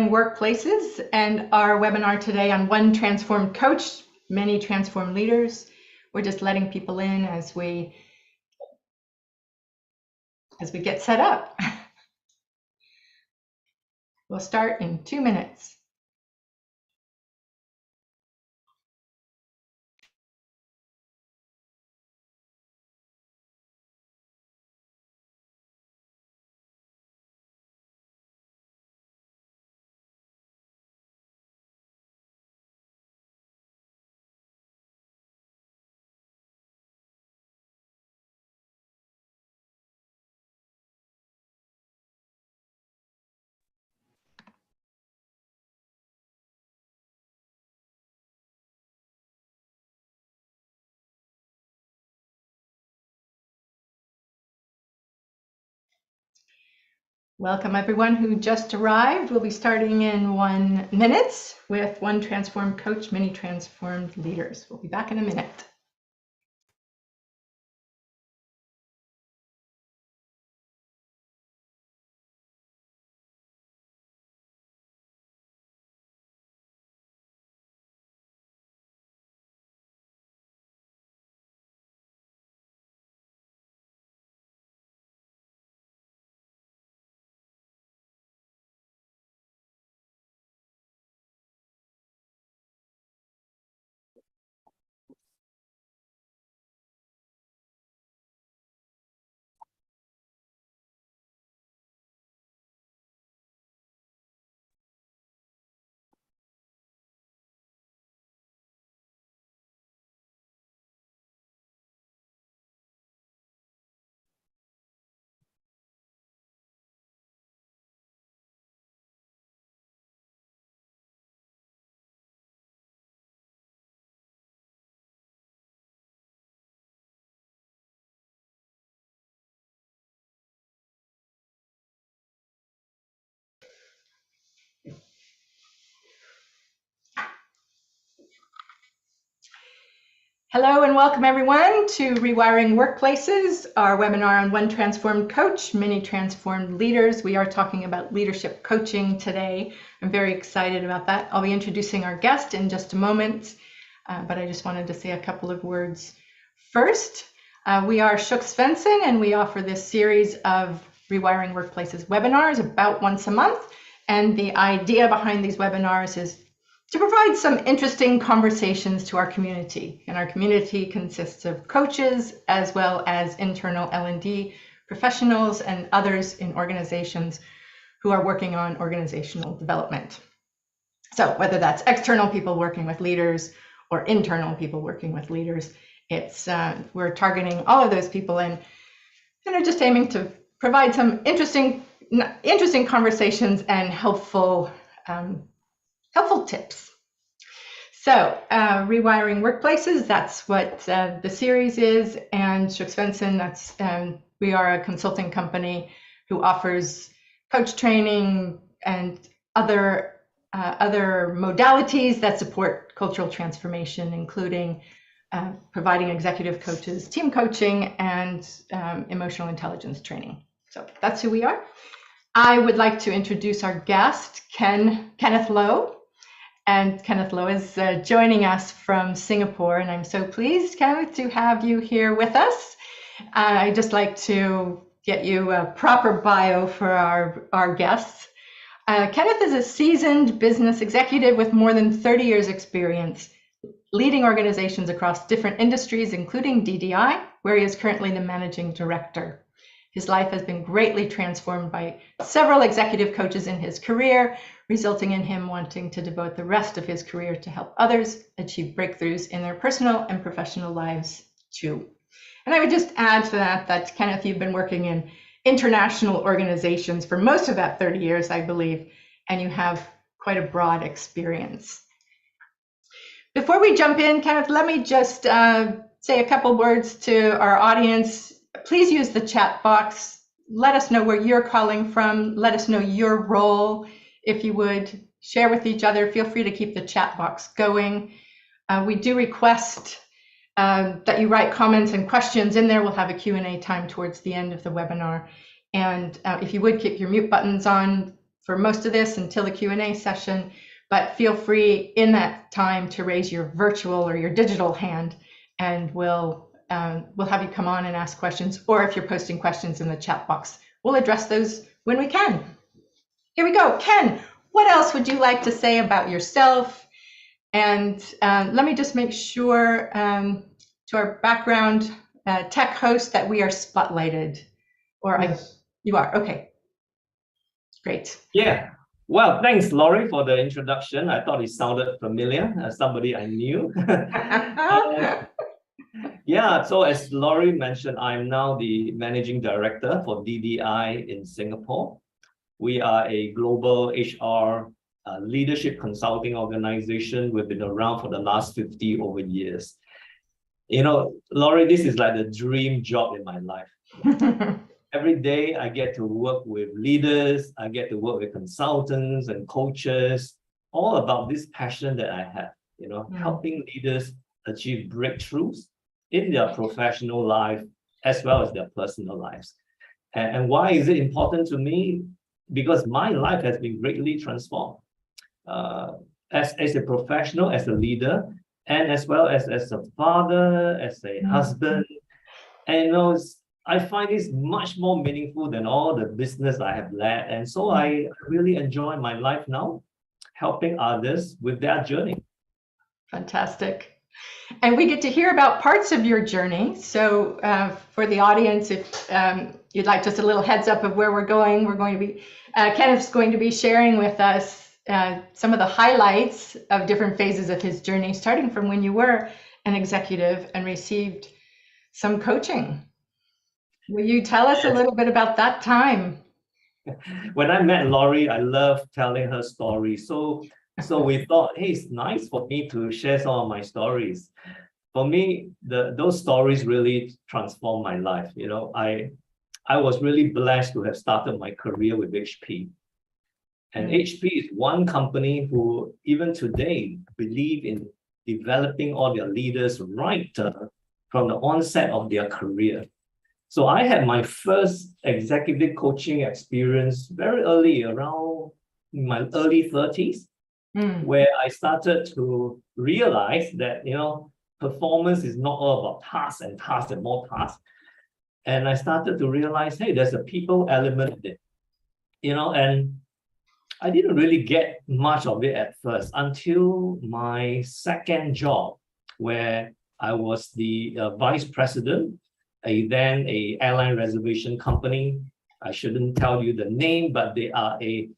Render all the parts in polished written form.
Rewiring Workplaces, and our webinar today on One Transformed Coach, Many Transformed Leaders. We're just letting people in as we get set up. We'll start in 2 minutes. Welcome everyone who just arrived. We'll be starting in 1 minute with One Transformed Coach, Many Transformed Leaders. We'll be back in a minute. Hello and welcome everyone to Rewiring Workplaces, our webinar on One Transformed Coach, Many Transformed Leaders. We are talking about leadership coaching today. I'm very excited about that. I'll be introducing our guest in just a moment, but I just wanted to say a couple of words first. We are Shook Svensson, and we offer this series of Rewiring Workplaces webinars about once a month. And the idea behind these webinars is to provide some interesting conversations to our community. And our community consists of coaches as well as internal L&D professionals and others in organizations who are working on organizational development. So whether that's external people working with leaders or internal people working with leaders, we're targeting all of those people and are just aiming to provide some interesting conversations and helpful tips. So Rewiring Workplaces, that's what the series is, and Shook Svensson, we are a consulting company who offers coach training and other modalities that support cultural transformation, including providing executive coaches, team coaching, and emotional intelligence training. So that's who we are. I would like to introduce our guest, Kenneth Low. And Kenneth Low is joining us from Singapore, and I'm so pleased, Kenneth, to have you here with us. I'd just like to get you a proper bio for our guests. Kenneth is a seasoned business executive with more than 30 years experience leading organizations across different industries, including DDI, where he is currently the managing director. His life has been greatly transformed by several executive coaches in his career, resulting in him wanting to devote the rest of his career to help others achieve breakthroughs in their personal and professional lives too. And I would just add to that Kenneth, you've been working in international organizations for most of that 30 years, I believe, and you have quite a broad experience. Before we jump in, Kenneth, let me just say a couple words to our audience. Please use the chat box. Let us know where you're calling from. Let us know your role. If you would share with each other, feel free to keep the chat box going. We do request that you write comments and questions in there. We'll have a Q&A time towards the end of the webinar. And if you would keep your mute buttons on, for most of this until the Q&A session, but feel free in that time to raise your virtual or your digital hand, and we'll have you come on and ask questions, or if you're posting questions in the chat box, we'll address those when we can. Here we go. Ken, what else would you like to say about yourself? And let me just make sure to our background tech host that we are spotlighted. Or yes. You are, okay. Great. Yeah. Well, thanks, Laurie, for the introduction. I thought it sounded familiar, as somebody I knew. Yeah, so as Laurie mentioned, I'm now the Managing Director for DDI in Singapore. We are a global HR leadership consulting organization. We've been around for the last 50 over years. You know, Laurie, this is like the dream job in my life. Every day I get to work with leaders, I get to work with consultants and coaches, all about this passion that I have, you know, helping leaders achieve breakthroughs in their professional life as well as their personal lives. And why is it important to me? Because my life has been greatly transformed as a professional, as a leader, and as well as a father, as a husband. And you know, I find this much more meaningful than all the business I have led. And so I really enjoy my life now, helping others with their journey. Fantastic. And we get to hear about parts of your journey. So for the audience, if you'd like just a little heads up of where we're going to be, Kenneth's going to be sharing with us some of the highlights of different phases of his journey, starting from when you were an executive and received some coaching. Will you tell us a little bit about that time? When I met Laurie, I loved telling her stories. So we thought, hey, it's nice for me to share some of my stories. For me, those stories really transformed my life. You know, I was really blessed to have started my career with HP. And HP is one company who, even today, believe in developing all their leaders right from the onset of their career. So I had my first executive coaching experience very early, around my early 30s, where I started to realize that, you know, performance is not all about tasks and tasks and more tasks. And I started to realize, hey, there's a people element in it, you know, and I didn't really get much of it at first until my second job, where I was the vice president, then a airline reservation company. I shouldn't tell you the name, but they are a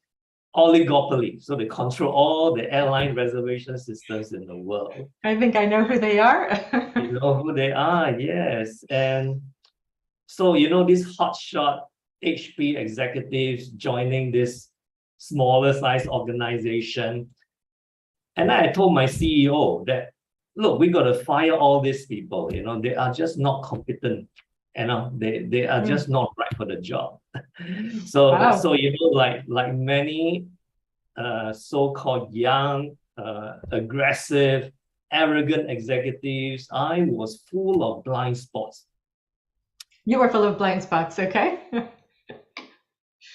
oligopoly. So they control all the airline reservation systems in the world. I think I know who they are. You know who they are, yes. And so, you know, these hotshot HP executives joining this smaller size organization. And I told my CEO that, look, we got to fire all these people. You know, they are just not competent. You know, they are just not right for the job. So, wow. So you know, like many so-called young, aggressive, arrogant executives, I was full of blind spots. You were full of blind spots, okay?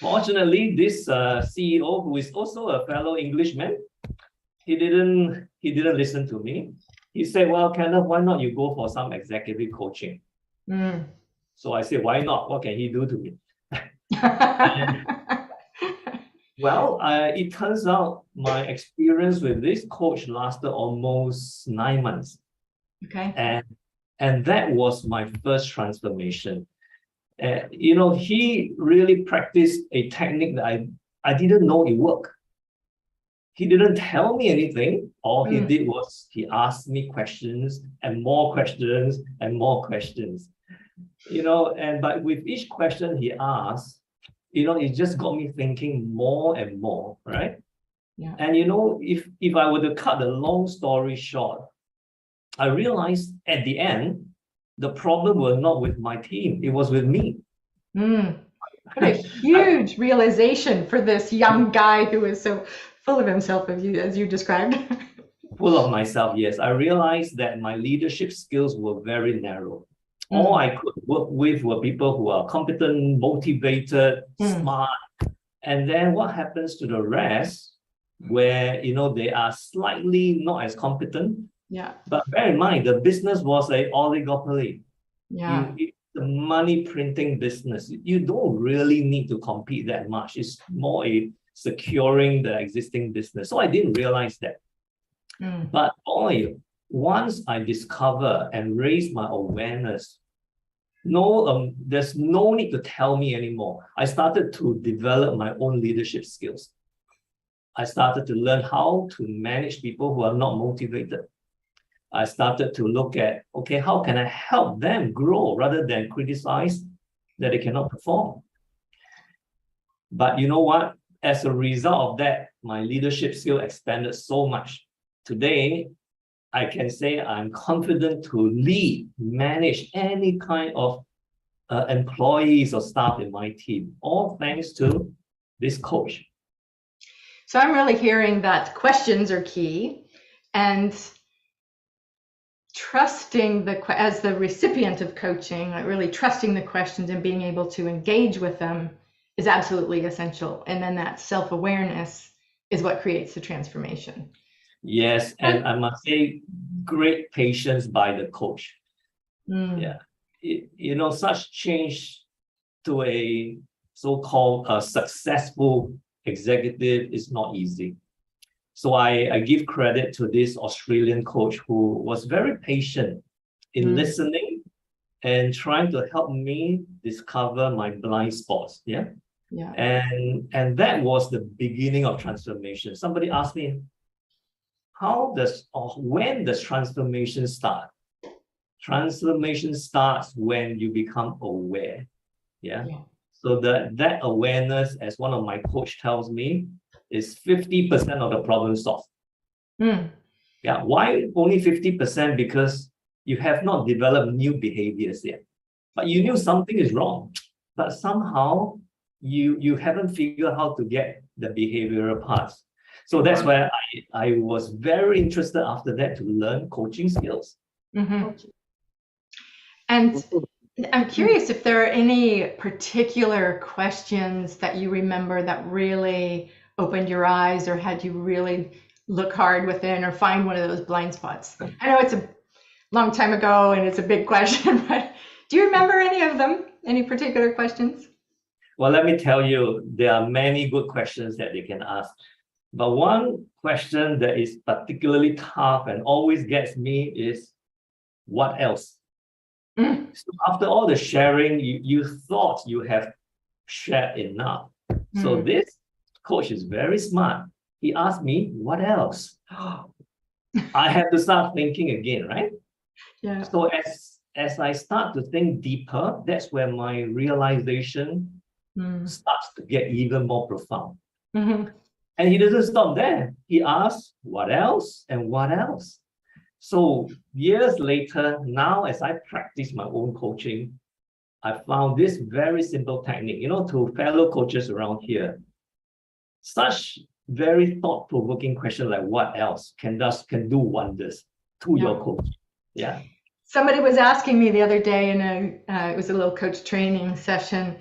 Fortunately, this CEO, who is also a fellow Englishman, he didn't listen to me. He said, well, Kenneth, why not you go for some executive coaching? So I said, why not? What can he do to me? Well, it turns out my experience with this coach lasted almost 9 months. Okay. And that was my first transformation. You know, he really practiced a technique that I didn't know it worked. He didn't tell me anything. All he did was he asked me questions and more questions and more questions. You know, but with each question he asked, you know, it just got me thinking more and more, right? Yeah. And you know, if I were to cut the long story short, I realized at the end, the problem was not with my team, it was with me. What a huge realization for this young guy who is so full of himself, as you described. Full of myself, yes. I realized that my leadership skills were very narrow. All I could work with were people who are competent, motivated, smart, And then what happens to the rest where, they are slightly not as competent? Yeah. But bear in mind, the business was a oligopoly. Yeah. The money printing business, you don't really need to compete that much. It's more a securing the existing business. So I didn't realize that. But boy, once I discover and raise my awareness, there's no need to tell me anymore. I started to develop my own leadership skills. I started to learn how to manage people who are not motivated. I started to look at, okay, how can I help them grow rather than criticize that they cannot perform? But you know what? As a result of that, my leadership skill expanded so much. Today, I can say I'm confident to lead, manage any kind of employees or staff in my team, all thanks to this coach. So I'm really hearing that questions are key, and trusting as the recipient of coaching, like really trusting the questions and being able to engage with them is absolutely essential. And then that self-awareness is what creates the transformation. Yes, and I must say, great patience by the coach. Yeah, such change to a so-called successful executive is not easy. So I give credit to this Australian coach who was very patient in listening and trying to help me discover my blind spots. Yeah. And that was the beginning of transformation. Somebody asked me, when does transformation start? Transformation starts when you become aware. Yeah. So that awareness, as one of my coach tells me, is 50% of the problem solved. Yeah. Why only 50%? Because you have not developed new behaviors yet. But you knew something is wrong. But somehow you haven't figured out how to get the behavioral parts. So that's why I was very interested after that to learn coaching skills. And I'm curious if there are any particular questions that you remember that really opened your eyes or had you really look hard within or find one of those blind spots. I know it's a long time ago and it's a big question, but do you remember any of them? Any particular questions? Well, let me tell you, there are many good questions that they can ask. But one question that is particularly tough and always gets me is, what else? So after all the sharing, you thought you have shared enough. So this coach is very smart. He asked me, what else? I have to start thinking again, right? Yeah. So as I start to think deeper, that's where my realization starts to get even more profound. And he doesn't stop there. He asks, what else and what else? So years later, now as I practice my own coaching, I found this very simple technique, to fellow coaches around here. Such very thought-provoking question like what else can do wonders to your coach. Yeah. Somebody was asking me the other day in it was a little coach training session.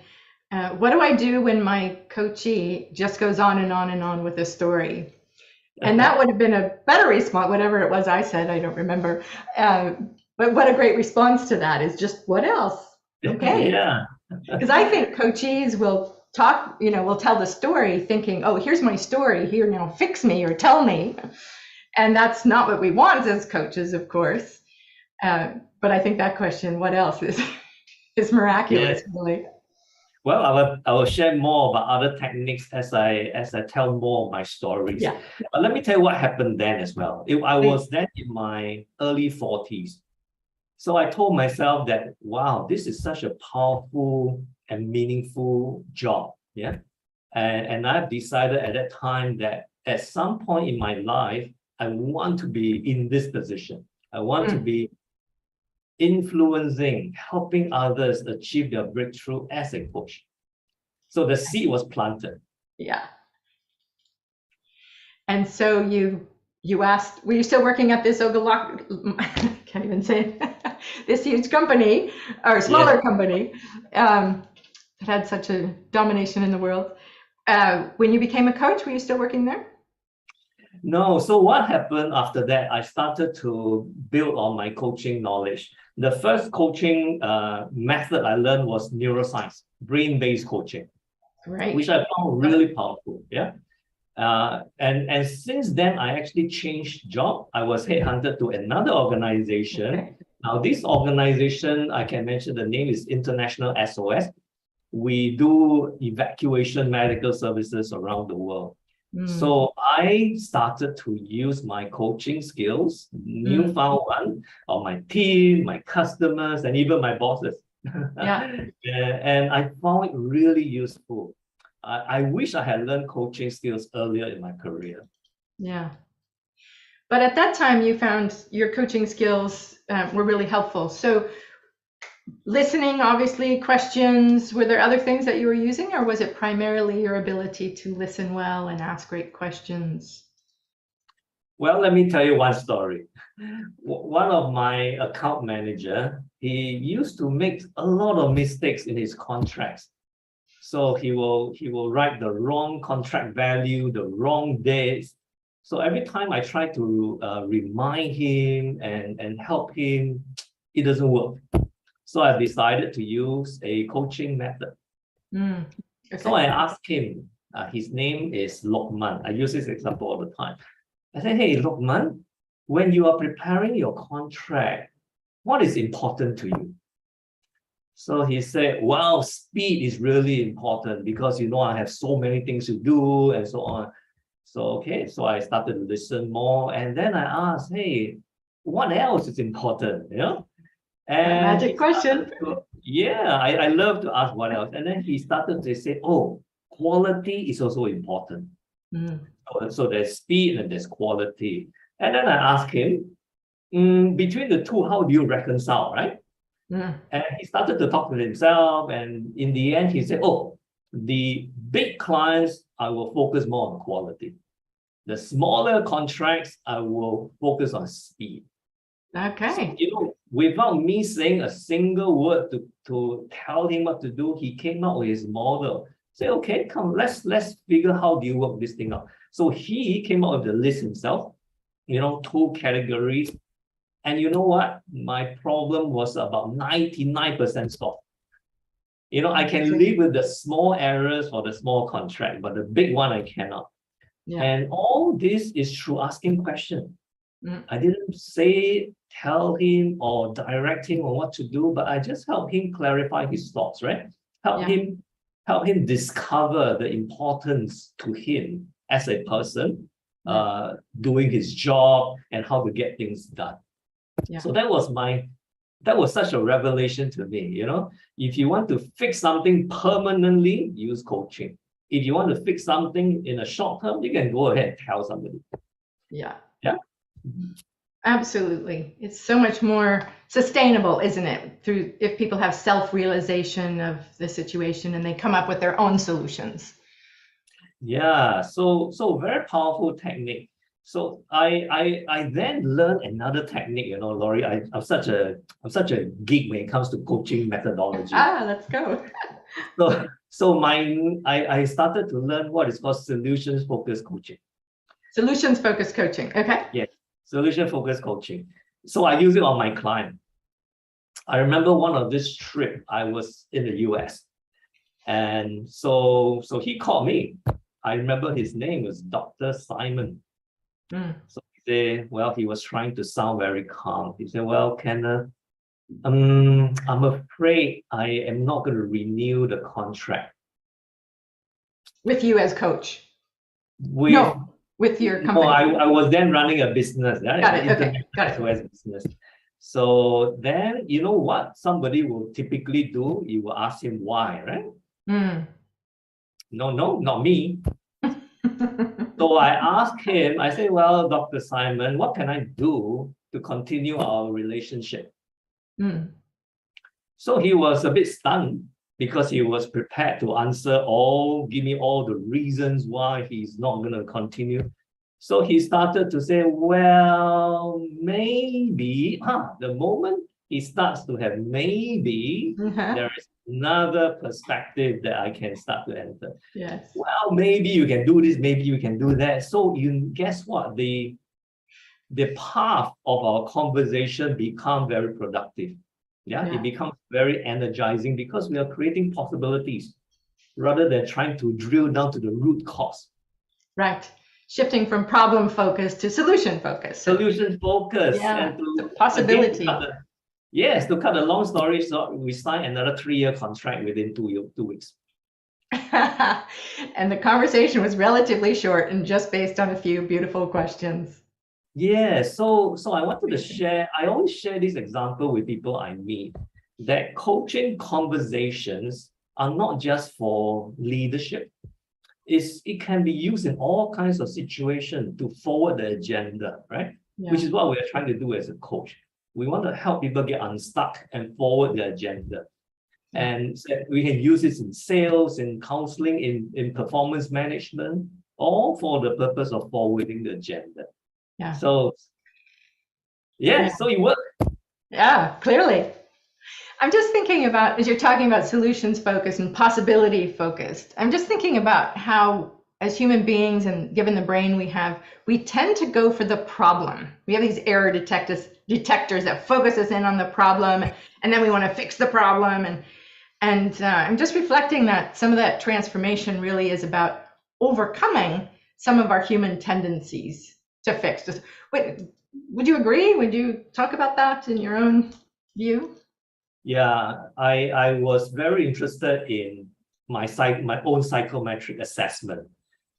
What do I do when my coachee just goes on and on and on with a story? And that would have been a better response, whatever it was I said, I don't remember. But what a great response to that is just, what else? Okay. Yeah. Because I think coachees will talk, will tell the story thinking, oh, here's my story, here now, fix me or tell me. And that's not what we want as coaches, of course. But I think that question, what else, is miraculous, really. Well, I will share more about other techniques as I tell more of my stories. Yeah. But let me tell you what happened then as well. I was then in my early 40s. So I told myself that, wow, this is such a powerful and meaningful job. Yeah. And I've decided at that time that at some point in my life, I want to be in this position. I want to be influencing, helping others achieve their breakthrough as a coach. So the seed was planted. Yeah. And so you asked, were you still working at this can't even say it, this huge company or smaller company that had such a domination in the world? When you became a coach, were you still working there? No, so what happened after that? I started to build on my coaching knowledge. The first coaching method I learned was neuroscience, brain-based coaching, which Right. I found really powerful. Yeah. And since then, I actually changed job. I was headhunted to another organization. Okay. Now, this organization, I can mention the name is International SOS. We do evacuation medical services around the world. So I started to use my coaching skills, newfound one, of my team, my customers, and even my bosses. Yeah. And I found it really useful. I wish I had learned coaching skills earlier in my career. Yeah. But at that time, you found your coaching skills were really helpful. So listening, obviously, questions, were there other things that you were using, or was it primarily your ability to listen well and ask great questions? Well, let me tell you one story. One of my account manager, he used to make a lot of mistakes in his contracts. So he will write the wrong contract value, the wrong dates. So every time I try to remind him and help him, it doesn't work. So I decided to use a coaching method. Okay. So I asked him, his name is Lokman. I use this example all the time. I said, hey, Lokman, when you are preparing your contract, what is important to you? So he said, well, speed is really important because, I have so many things to do and so on. So, okay, so I started to listen more. And then I asked, hey, what else is important? And magic question. I love to ask what else. And then he started to say, oh, quality is also important. So there's speed and there's quality. And then I asked him, between the two, how do you reconcile, right? And he started to talk to himself. And in the end, he said, oh, the big clients, I will focus more on quality. The smaller contracts, I will focus on speed. Okay. So, without me saying a single word to tell him what to do, he came up with his model. Say, okay, come, let's figure how do you work this thing out. So he came up with the list himself, 2 categories. And you know what? My problem was about 99% stop. I can live with the small errors for the small contract, but the big one I cannot. Yeah. And all this is through asking questions. I didn't tell him or direct him on what to do, but I just helped him clarify his thoughts, right? Help him discover the importance to him as a person, doing his job and how to get things done. Yeah. So that was such a revelation to me. If you want to fix something permanently, use coaching. If you want to fix something in a short term, you can go ahead and tell somebody. Yeah. Yeah. Absolutely. It's so much more sustainable, isn't it? If people have self-realization of the situation and they come up with their own solutions. Yeah. So very powerful technique. So I then learned another technique, Laurie. I'm such a geek when it comes to coaching methodology. Let's go. So I started to learn what is called solutions-focused coaching. Solutions-focused coaching. Okay. Yeah, solution-focused coaching. So I use it on my client. I remember one of this trip, I was in the US. And so he called me. I remember his name was Dr. Simon. So he said, well, he was trying to sound very calm. He said, well, Kenneth, I'm afraid I am not going to renew the contract. With you as coach? With your company? No, I was then running a business. Right? Got it. Okay. Got it. Business. So then, you know what somebody will typically do? You will ask him why, right? No, not me. So I asked him, I said, well, Dr. Simon, what can I do to continue our relationship? So he was a bit stunned because he was prepared to give me all the reasons why he's not going to continue. So he started to say, well, maybe, the moment he starts to have maybe, there is another perspective that I can start to enter. Yes. Well, maybe you can do this, maybe you can do that. So you guess what? The path of our conversation become very productive. Yeah, Yeah. it becomes very energizing because we are creating possibilities rather than trying to drill down to the root cause. Right. Shifting from problem focus to solution focus. Solution focus. Yeah, And to possibility. Again, to cut a long story short, we signed another 3-year contract within 2 weeks. And the conversation was relatively short and just based on a few beautiful questions. Yeah, so I wanted to share, I always share this example with people I meet, that coaching conversations are not just for leadership. It can be used in all kinds of situations to forward the agenda, right? Yeah. Which is what we're trying to do as a coach. We want to help people get unstuck and forward the agenda. And so we can use this in sales, in counseling, in performance management, all for the purpose of forwarding the agenda. Yeah. So, so it works. Yeah, clearly. I'm just thinking about, as you're talking about solutions focused and possibility focused, I'm just thinking about how, as human beings and given the brain we have, we tend to go for the problem. We have these error detectors that focus us in on the problem, and then we want to fix the problem. And I'm just reflecting that some of that transformation really is about overcoming some of our human tendencies to fix. Would you agree? Would you talk about that in your own view? Yeah, I was very interested in my own psychometric assessment.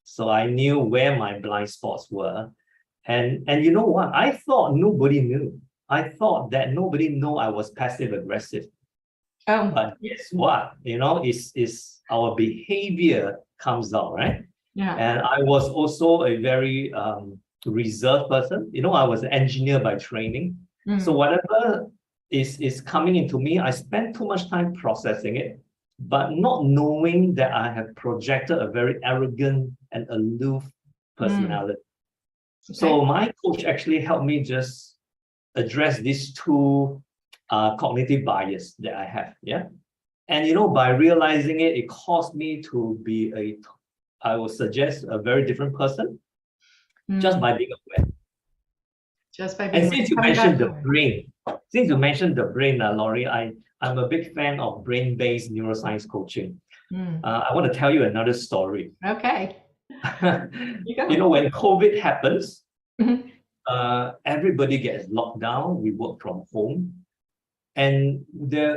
So I knew where my blind spots were. And you know what? I thought nobody knew. I thought that nobody knew I was passive aggressive. Oh. But guess what? Is our behavior comes out, right? Yeah. And I was also a very reserved person. I was an engineer by training. So whatever is coming into me, I spend too much time processing it, but not knowing that I have projected a very arrogant and aloof personality. Okay. So my coach actually helped me just address these two cognitive bias that I have. Yeah. And by realizing it, it caused me to be I would suggest, a very different person just by being aware. Just by being aware. And since you mentioned the brain, Laurie, I'm a big fan of brain-based neuroscience coaching. I want to tell you another story. Okay. When COVID happens, everybody gets locked down. We work from home. And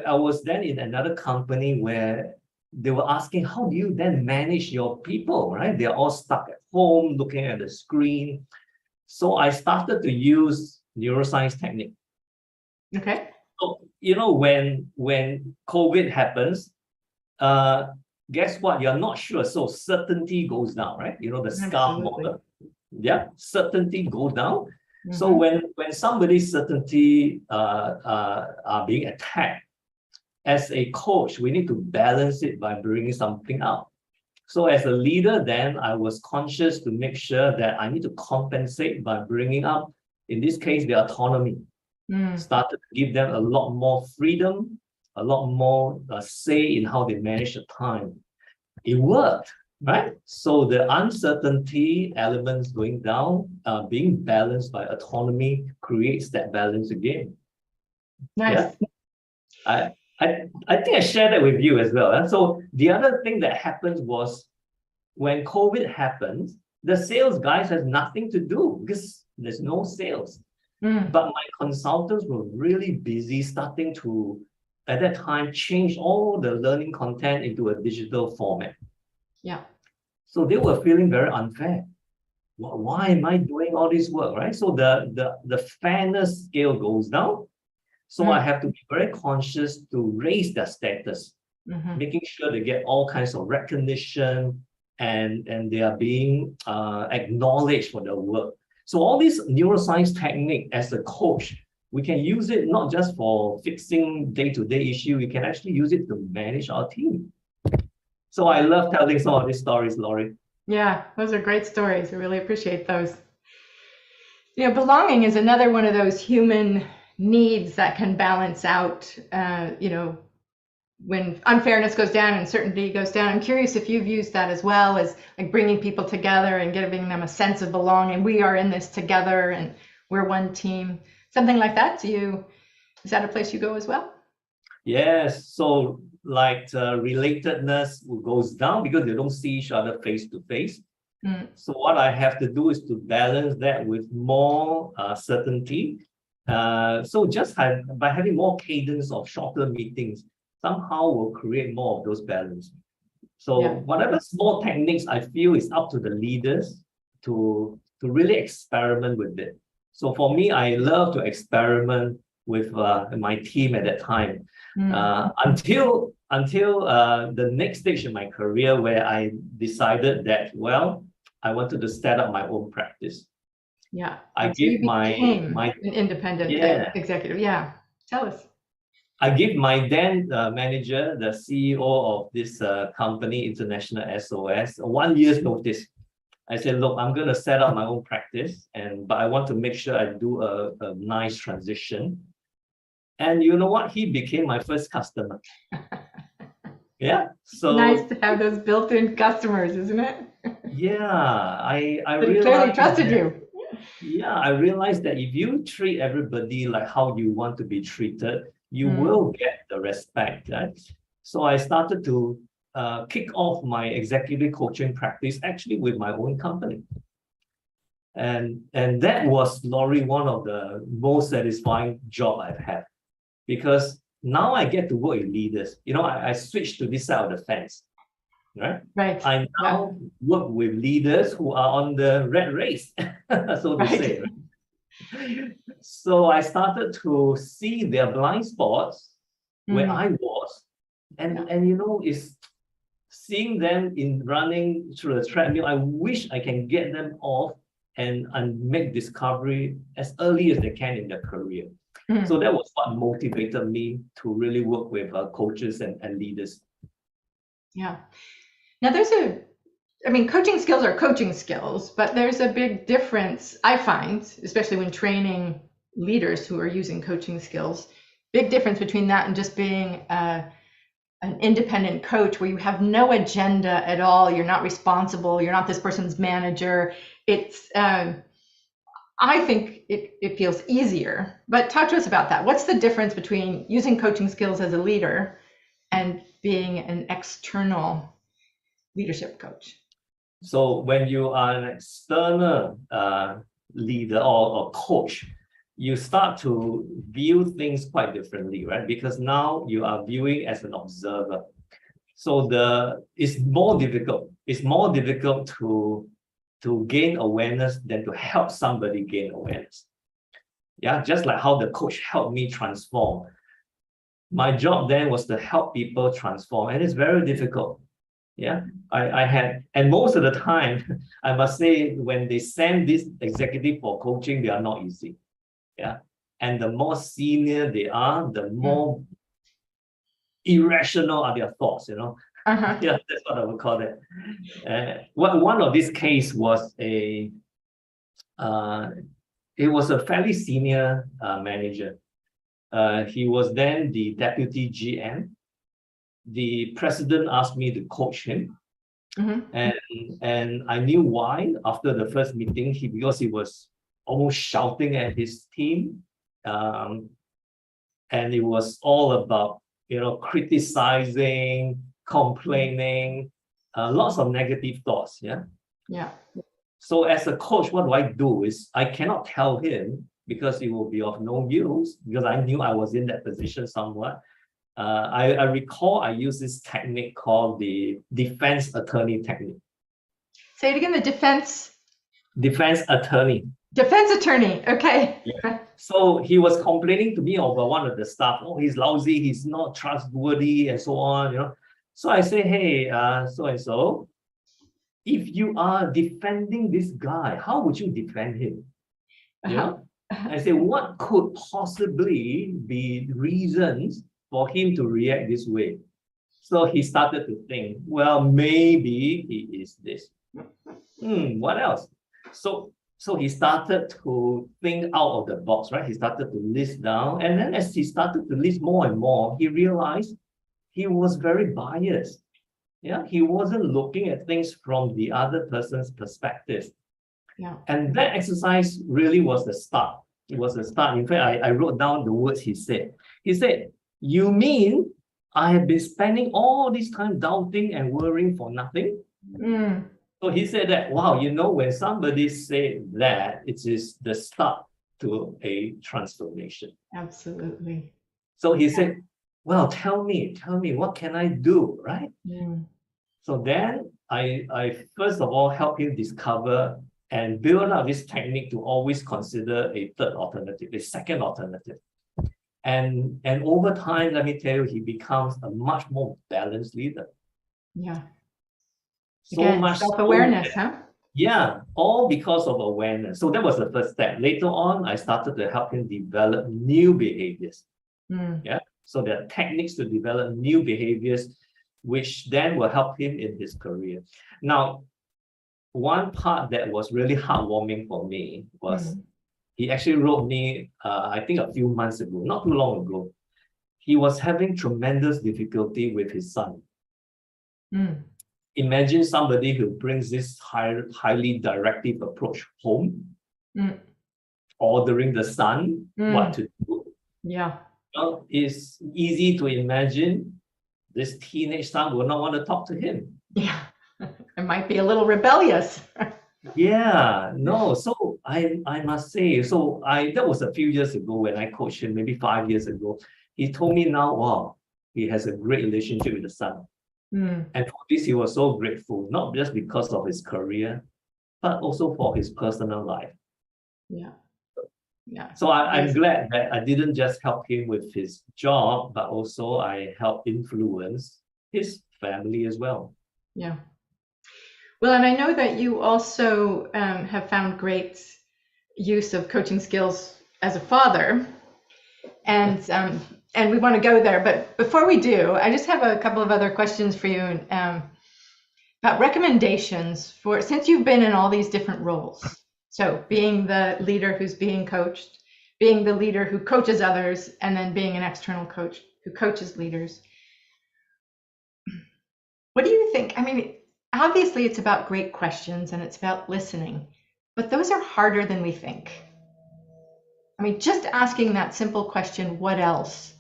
I was then in another company where they were asking, how do you then manage your people, right? They're all stuck at home, looking at the screen. So I started to use neuroscience technique. Okay. So, when COVID happens, guess what? You're not sure. So certainty goes down, right? The SCAR model. Yeah, certainty goes down. So when somebody's certainty are being attacked, as a coach, we need to balance it by bringing something out. So as a leader, then I was conscious to make sure that I need to compensate by bringing up, in this case, the autonomy. Started to give them a lot more freedom, a lot more say in how they manage the time. It worked, right? So the uncertainty elements going down, being balanced by autonomy, creates that balance again. Nice. Yeah? I think I shared that with you as well. And so the other thing that happened was when COVID happened, the sales guys had nothing to do because there's no sales. But my consultants were really busy starting to, at that time, change all the learning content into a digital format. Yeah. So they were feeling very unfair. Why am I doing all this work, right? So the fairness scale goes down. So I have to be very conscious to raise their status, making sure they get all kinds of recognition and they are being acknowledged for their work. So all this neuroscience technique as a coach, we can use it not just for fixing day-to-day issue, we can actually use it to manage our team. So I love telling some of these stories, Laurie. Yeah, those are great stories. I really appreciate those. Belonging is another one of those human needs that can balance out, when unfairness goes down and certainty goes down. I'm curious if you've used that as well, as like bringing people together and giving them a sense of belonging. We are in this together and we're one team. Something like that. Is that a place you go as well? Yes. So like relatedness goes down because they don't see each other face to face. So what I have to do is to balance that with more certainty. So just by having more cadence of shorter meetings, somehow will create more of those balance. So whatever small techniques I feel is up to the leaders to really experiment with it. So for me, I love to experiment with my team at that time until the next stage in my career where I decided that, well, I wanted to set up my own practice. Yeah. I so give my an independent executive. Yeah. Tell us. I give my then manager, the CEO of this company, International SOS, 1 year's notice. I said, look, I'm going to set up my own practice, but I want to make sure I do a nice transition. And you know what? He became my first customer. Yeah. So nice to have those built-in customers, isn't it? Yeah, I They clearly trusted you. Yeah, I realized that if you treat everybody like how you want to be treated, you will get the respect, right? So I started to kick off my executive coaching practice actually with my own company. And that was, Laurie, one of the most satisfying job I've had, because now I get to work with leaders. You know, I switched to this side of the fence. Right. I now work with leaders who are on the rat race, so to say. Right? So I started to see their blind spots where I was, and you know, is seeing them in running through the treadmill. I wish I can get them off and make discovery as early as they can in their career. So that was what motivated me to really work with coaches and leaders. Yeah. Now coaching skills are coaching skills, but there's a big difference, I find, especially when training leaders who are using coaching skills, big difference between that and just being an independent coach where you have no agenda at all. You're not responsible. You're not this person's manager. It's, I think it feels easier, but talk to us about that. What's the difference between using coaching skills as a leader and being an external leadership coach? So when you are an external leader or coach, you start to view things quite differently, right? Because now you are viewing as an observer. So it's more difficult. It's more difficult to gain awareness than to help somebody gain awareness. Yeah, just like how the coach helped me transform. My job then was to help people transform, and it's very difficult. Yeah, I had, and most of the time, I must say, when they send this executive for coaching, they are not easy. Yeah, and the more senior they are, the more irrational are their thoughts. You know, yeah, that's what I would call it. One of these case was it was a fairly senior manager. He was then the deputy GM. The president asked me to coach him, and I knew why. After the first meeting, because he was almost shouting at his team, and it was all about, you know, criticizing, complaining, lots of negative thoughts. Yeah. So as a coach, what do is I cannot tell him, because it will be of no use, because I knew I was in that position somewhat. I recall I used this technique called the defense attorney technique. Say it again, the defense attorney. Defense attorney, okay. Yeah. So he was complaining to me over one of the staff. Oh, he's lousy, he's not trustworthy, and so on, you know. So I say, hey, so and so, if you are defending this guy, how would you defend him? You know? I say, what could possibly be reasons for him to react this way? So he started to think, well, maybe he is this. What else? So he started to think out of the box, right? He started to list down. And then as he started to list more and more, he realized he was very biased. Yeah, he wasn't looking at things from the other person's perspective. Yeah. And that exercise really was the start. It was the start. In fact, I wrote down the words he said. He said, "You mean I have been spending all this time doubting and worrying for nothing?" Mm. So he said that, wow, when somebody said that, it is the start to a transformation. Absolutely. So he said, well, tell me, what can I do, right? Mm. So then I first of all help him discover and build up this technique to always consider a third alternative, a second alternative. And over time, let me tell you, he becomes a much more balanced leader. Yeah. So Again, much self-awareness, so, huh? yeah, all because of awareness. So that was the first step. Later on, I started to help him develop new behaviors. Mm. Yeah. So there are techniques to develop new behaviors, which then will help him in his career. Now, one part that was really heartwarming for me was he actually wrote me, I think a few months ago, not too long ago. He was having tremendous difficulty with his son. Mm. Imagine somebody who brings this highly directive approach home, ordering the son what to do. Yeah. Well, it's easy to imagine this teenage son will not want to talk to him. Yeah. It might be a little rebellious. Yeah, no. So I must say, so that was a few years ago when I coached him, maybe 5 years ago. He told me now, wow, he has a great relationship with the son. And for this, he was so grateful, not just because of his career, but also for his personal life. Yeah. Yeah. So I'm glad that I didn't just help him with his job, but also I helped influence his family as well. Yeah. Well, and I know that you also have found great use of coaching skills as a father, and we want to go there. But before we do, I just have a couple of other questions for you about recommendations for, since you've been in all these different roles. So being the leader who's being coached, being the leader who coaches others, and then being an external coach who coaches leaders. What do you think? I mean, obviously it's about great questions and it's about listening, but those are harder than we think. I mean, just asking that simple question, what else?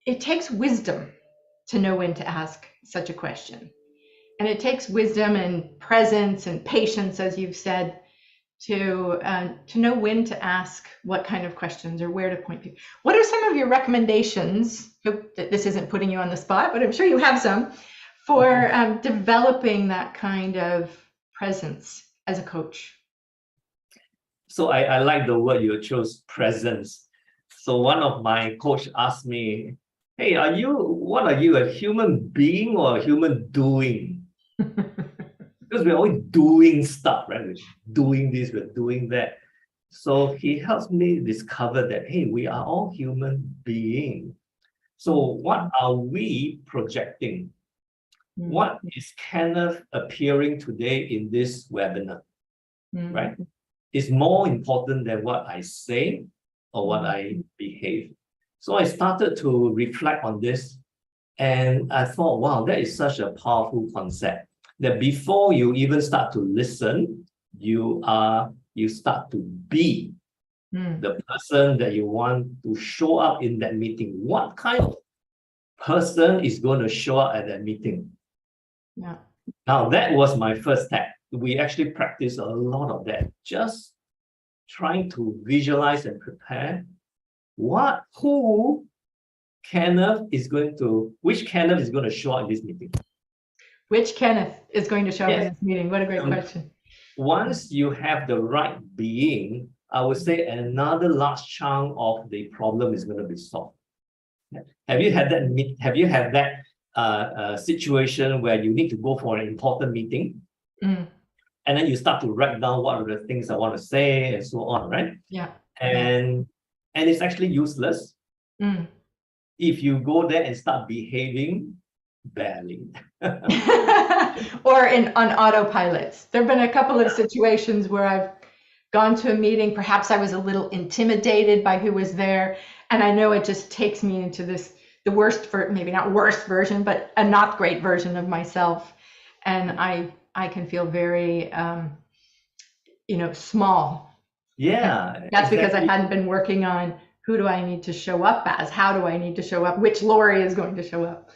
It takes wisdom to know when to ask such a question. And it takes wisdom and presence and patience, as you've said, to know when to ask what kind of questions or where to point people. What are some of your recommendations? Hope that this isn't putting you on the spot, but I'm sure you have some, for developing that kind of presence as a coach. So I like the word you chose, presence. So one of my coach asked me, hey, what are you, a human being or a human doing? Because we're always doing stuff, right? We're doing this, we're doing that. So he helps me discover that, hey, we are all human beings. So what are we projecting? What is Kenneth appearing today in this webinar, right? Is more important than what I say or what I behave. So I started to reflect on this, and I thought, wow, that is such a powerful concept, that before you even start to listen, you start to be the person that you want to show up in that meeting. What kind of person is going to show up at that meeting? Yeah. Now, that was my first step. We actually practice a lot of that, just trying to visualize and prepare which Kenneth is going to show up in this meeting. Which Kenneth is going to show up in this meeting? What a great question. Once you have the right being, I would say another large chunk of the problem is going to be solved. Have you had that situation where you need to go for an important meeting? And then you start to write down what are the things I want to say and so on, right? Yeah. And it's actually useless if you go there and start behaving badly. Or on autopilot. There have been a couple of situations where I've gone to a meeting, perhaps I was a little intimidated by who was there, and I know it just takes me into this the worst, maybe not worst version, but a not great version of myself. And I can feel very, small. Yeah, That's because I exactly. hadn't been working on who do I need to show up as? How do I need to show up? Which Lori is going to show up?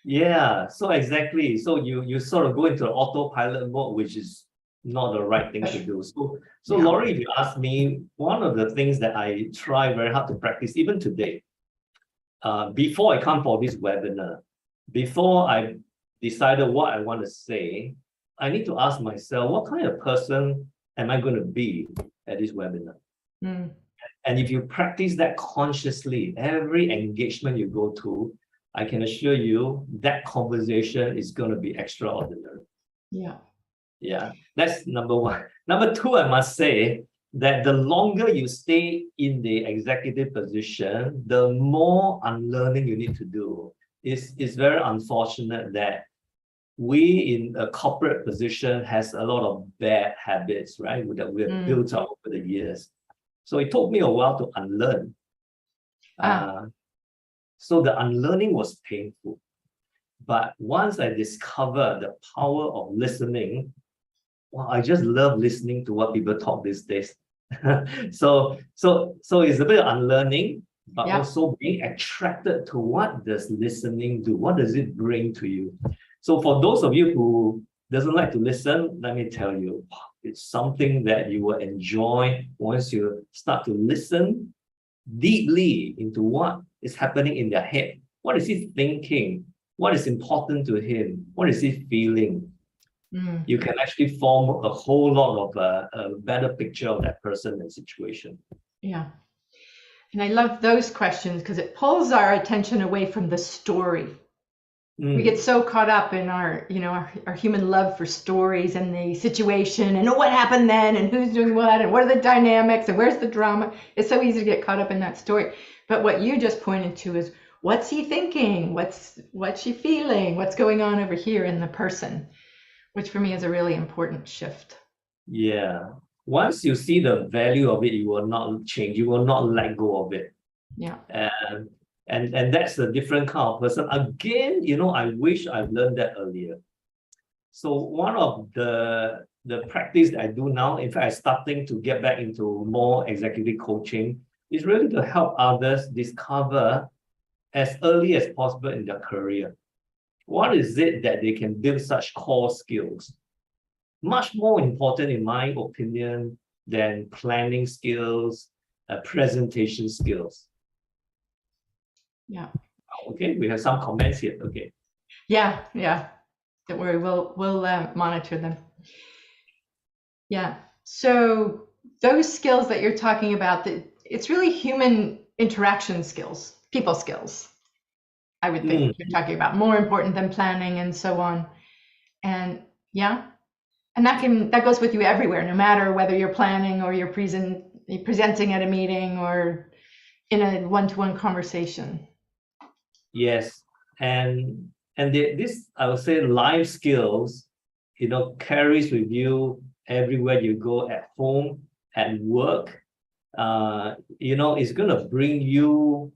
Yeah, so exactly. So you sort of go into an autopilot mode, which is not the right thing to do. So Yeah. Laurie, if you ask me, one of the things that I try very hard to practice, even today, before I come for this webinar, before I decided what I want to say, I need to ask myself, what kind of person am I going to be at this webinar? Mm. And if you practice that consciously, every engagement you go to, I can assure you that conversation is going to be extraordinary. Yeah. Yeah, that's number one. Number two, I must say that the longer you stay in the executive position, the more unlearning you need to do. It's very unfortunate that we in a corporate position has a lot of bad habits, right, that we have built up over the years. So it took me a while to unlearn. So the unlearning was painful. But once I discovered the power of listening, well, I just love listening to what people talk these days. So it's a bit of unlearning, but also being attracted to what does listening do? What does it bring to you? So for those of you who doesn't like to listen, let me tell you, it's something that you will enjoy once you start to listen deeply into what is happening in their head. What is he thinking? What is important to him? What is he feeling? You can actually form a whole lot of a better picture of that person and situation. Yeah. And I love those questions because it pulls our attention away from the story. We get so caught up in our human love for stories and the situation and what happened then and who's doing what and what are the dynamics and where's the drama. It's so easy to get caught up in that story. But what you just pointed to is, what's he thinking? What's she feeling? What's going on over here in the person? Which for me is a really important shift. Yeah. Once you see the value of it, you will not change. You will not let go of it. Yeah. And that's a different kind of person. Again, I wish I've learned that earlier. So one of the practice that I do now, in fact, I'm starting to get back into more executive coaching, is really to help others discover as early as possible in their career, what is it that they can build such core skills? Much more important, in my opinion, than planning skills, presentation skills. Yeah. Okay, we have some comments here. Okay. Yeah. Don't worry, we'll monitor them. Yeah. So those skills that you're talking about, it's really human interaction skills, people skills. I would think you're talking about more important than planning and so on. And and that goes with you everywhere, no matter whether you're planning or you're presenting at a meeting or in a one-to-one conversation. Yes, and this, I would say, life skills, carries with you everywhere you go, at home, at work. It's gonna bring you,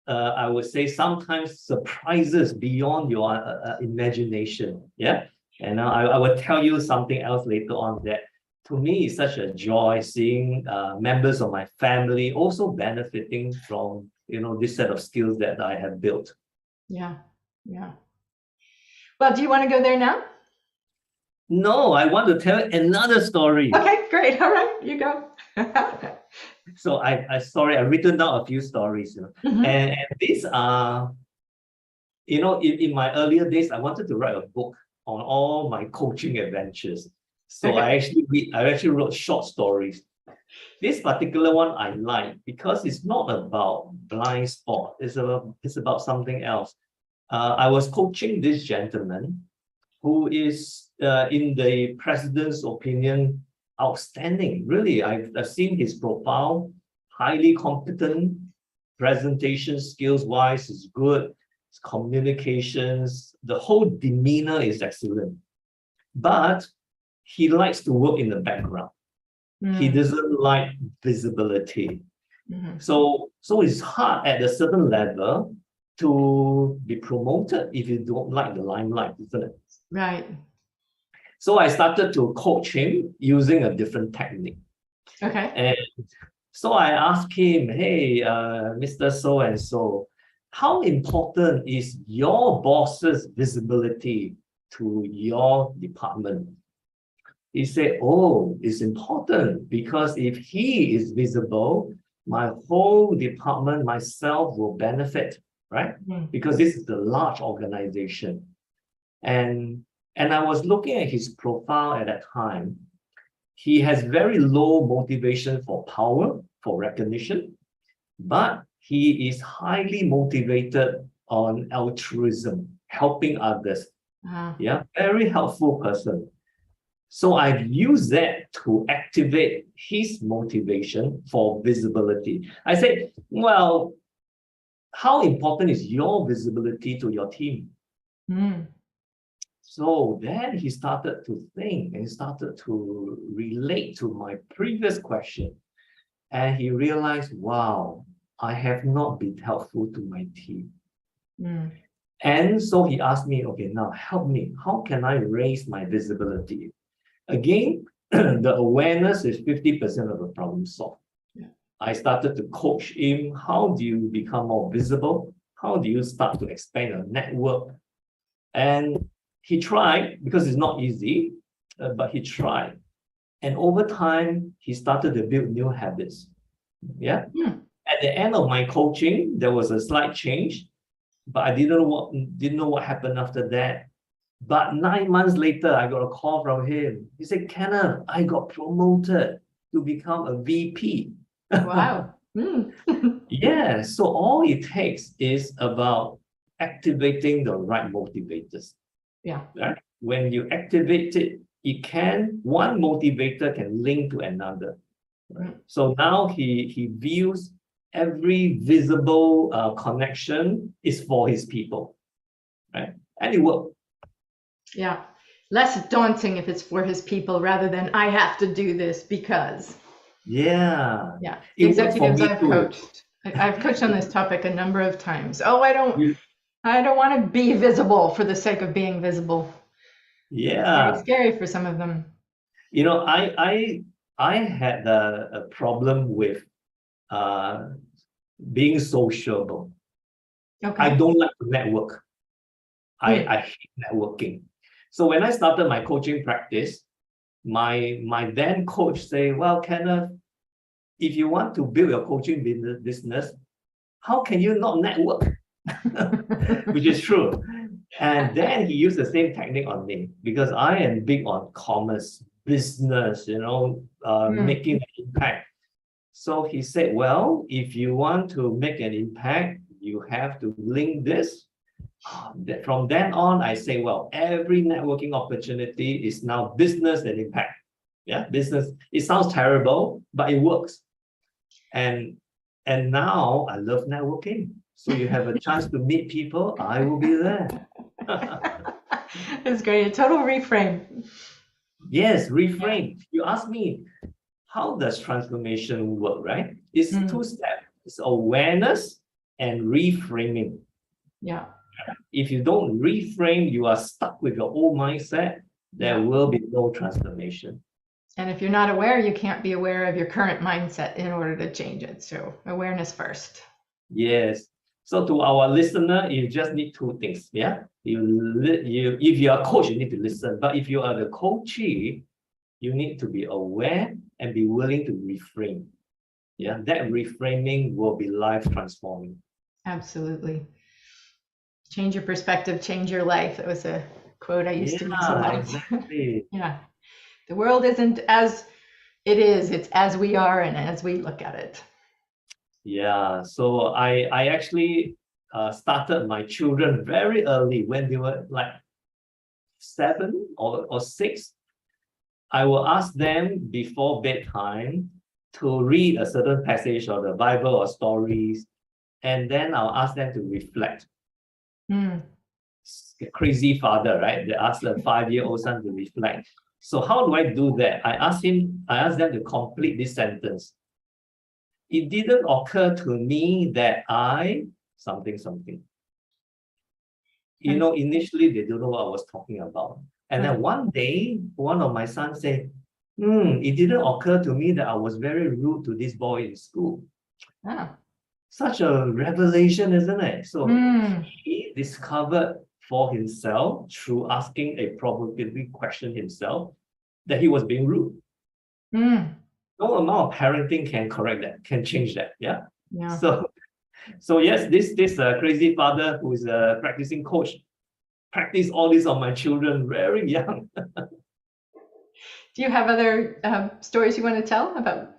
I would say, sometimes surprises beyond your imagination. Yeah, and I will tell you something else later on that to me is such a joy seeing members of my family also benefiting from this set of skills that I have built. Yeah. Well, do you want to go there now? No, I want to tell another story. Okay, great. All right, you go. So I've written down a few stories, and these are, in my earlier days, I wanted to write a book on all my coaching adventures. So I actually wrote short stories. This particular one I like because it's not about blind spot. It's about something else. I was coaching this gentleman who is, in the president's opinion, outstanding. Really, I've seen his profile, highly competent, presentation skills wise is good, his communications, the whole demeanor is excellent. But he likes to work in the background. He doesn't like visibility. So it's hard at a certain level to be promoted if you don't like the limelight, isn't it? Right. So I started to coach him using a different technique. Okay. And so I asked him, hey, Mr. So-and-so, how important is your boss's visibility to your department? He said, oh, it's important because if he is visible, my whole department, myself will benefit, right? Because this is a large organization. And I was looking at his profile at that time. He has very low motivation for power, for recognition, but he is highly motivated on altruism, helping others. Yeah, very helpful person. So I've used that to activate his motivation for visibility. I said, well, how important is your visibility to your team? So then he started to think and started to relate to my previous question. And he realized, wow, I have not been helpful to my team. And so he asked me, okay, now help me. How can I raise my visibility? Again, the awareness is 50% of the problem solved. I started to coach him. How do you become more visible? How do you start to expand your network? And he tried, because it's not easy, but he tried. And over time, he started to build new habits. Yeah. At the end of my coaching, there was a slight change, but I didn't know what happened after that. But 9 months later, I got a call from him. He said, Kenneth, I got promoted to become a VP. Wow. Yeah, so all it takes is about activating the right motivators. Yeah. Right? When you activate it, one motivator can link to another. Right? So now he views every visible connection is for his people. Right? And it worked. Yeah. Less daunting if it's for his people rather than I have to do this because. Yeah. Yeah. It Executives worked for me I've coached. I've coached on this topic a number of times. Oh, I don't want to be visible for the sake of being visible. Yeah. It's very scary for some of them. You know, I had a problem with being sociable. Okay. I don't like to network. I hate networking. So when I started my coaching practice, my then coach say, well, Kenneth, if you want to build your coaching business, how can you not network? Which is true. And then he used the same technique on me because I am big on commerce, business, making an impact. So he said, well, if you want to make an impact, you have to link this. From then on, I say, well, every networking opportunity is now business and impact. Yeah, business. It sounds terrible, but it works. And now I love networking. So you have a chance to meet people, I will be there. That's great. A total reframe. Yes, reframe. You ask me, how does transformation work, right? It's 2 steps. It's awareness and reframing. Yeah. If you don't reframe, you are stuck with your old mindset. There will be no transformation. And if you're not aware, you can't be aware of your current mindset in order to change it. So awareness first. Yes. So to our listener, you just need 2 things. Yeah. If you are a coach, you need to listen. But if you are the coachee, you need to be aware and be willing to reframe. Yeah. That reframing will be life transforming. Absolutely. Change your perspective, change your life. That was a quote I used to use a lot. Exactly. Yeah. The world isn't as it is, it's as we are and as we look at it. Yeah. So I actually started my children very early when they were like 7 or 6. I will ask them before bedtime to read a certain passage of the Bible or stories, and then I'll ask them to reflect. Crazy father, right? They ask the 5-year-old son to reflect. So how do I do that? I ask them to complete this sentence. It didn't occur to me that I something. you know, initially they don't know what I was talking about. And then one day, one of my sons said, it didn't occur to me that I was very rude to this boy in school. Ah. Such a revelation, isn't it? So Mm. he discovered for himself through asking a provocative question himself that he was being rude. Mm. No amount of parenting can correct that, can change that. Yeah. Yeah. So yes, this crazy father who is a practicing coach practice all this on my children very young. Do you have other stories you want to tell about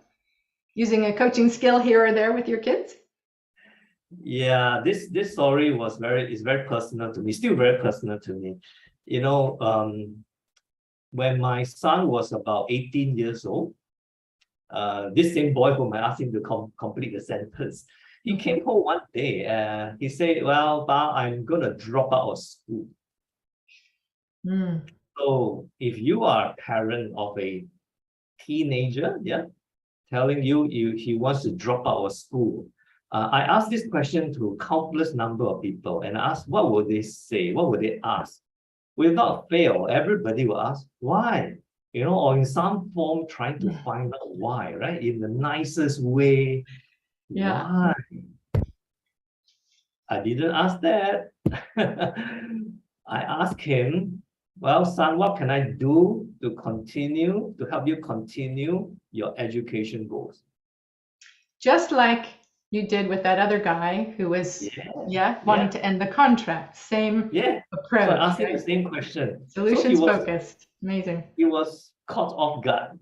using a coaching skill here or there with your kids? Yeah, this story is very personal to me, still very personal to me. You know, when my son was about 18 years old, this same boy whom I asked him to complete the sentence, he came home one day. He said, "Well, Pa, I'm gonna drop out of school." So if you are a parent of a teenager, yeah, telling you he wants to drop out of school, I asked this question to countless number of people, and I asked, what would they say? What would they ask? Without fail, everybody will ask, why? You know, or in some form trying to find out why, right? In the nicest way, why? I didn't ask that. I asked him, well, son, what can I do to help you continue your education goals? Just like you did with that other guy who was, wanting to end the contract. Same approach. So I asked him the same question. Solutions focused. Amazing. He was caught off guard.